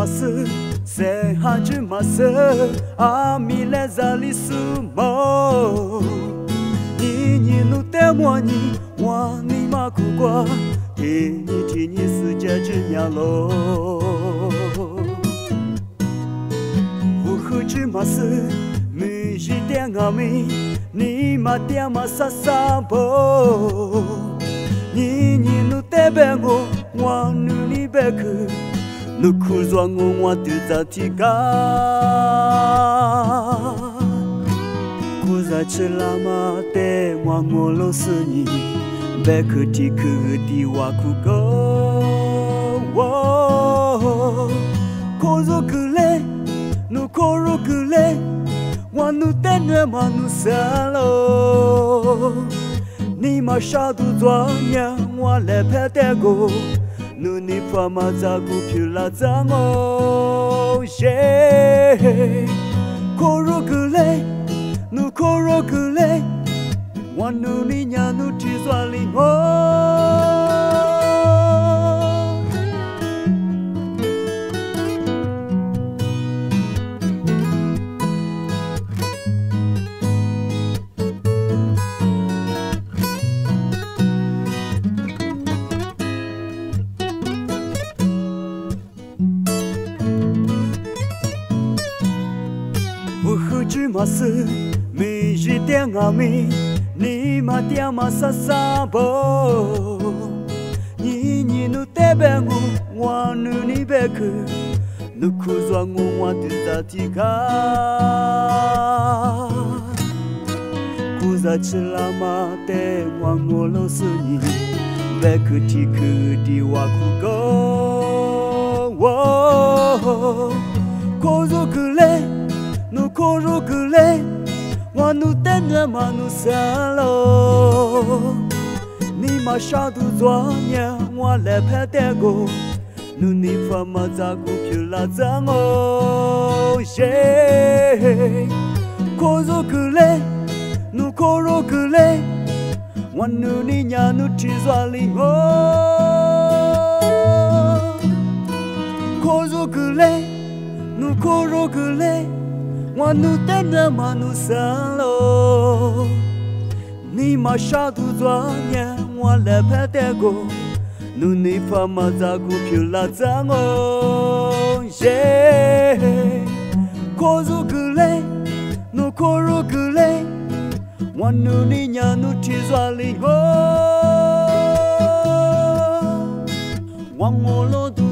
ますせ始ますあみれざりすも你你努得我你我你马苦瓜听你世界之鸟喽无何之马是没是点阿米你马点马萨萨波你努得别我努你别去努苦装我对着提高苦在吃拉玛的我老是你别去提去的我苦够苦肉苦嘞努苦肉苦嘞我努得那么努啥喽你马上都做年我来拍的过努你怕嘛咋股票啦咋我耶苦肉苦嘞努苦肉苦嘞我努你娘努提抓里我无何之马是没日点阿米你马点马萨萨波你努得别我努你别去努苦装我对着提卡苦在吃拉玛的我老是你别去提去的我苦够苦肉苦嘞努苦肉苦嘞我努得那么努啥喽你马上都做年我来拍的过努你怕嘛咋股票啦咋我耶苦肉苦嘞努苦肉苦嘞我努你娘努提抓里我苦肉苦嘞努苦肉苦嘞我努得那么努啥喽你马上都做年我来拍的过努你怕嘛咋股票啦咋我耶苦肉苦嘞努苦肉苦嘞我努你娘努提抓里我我老多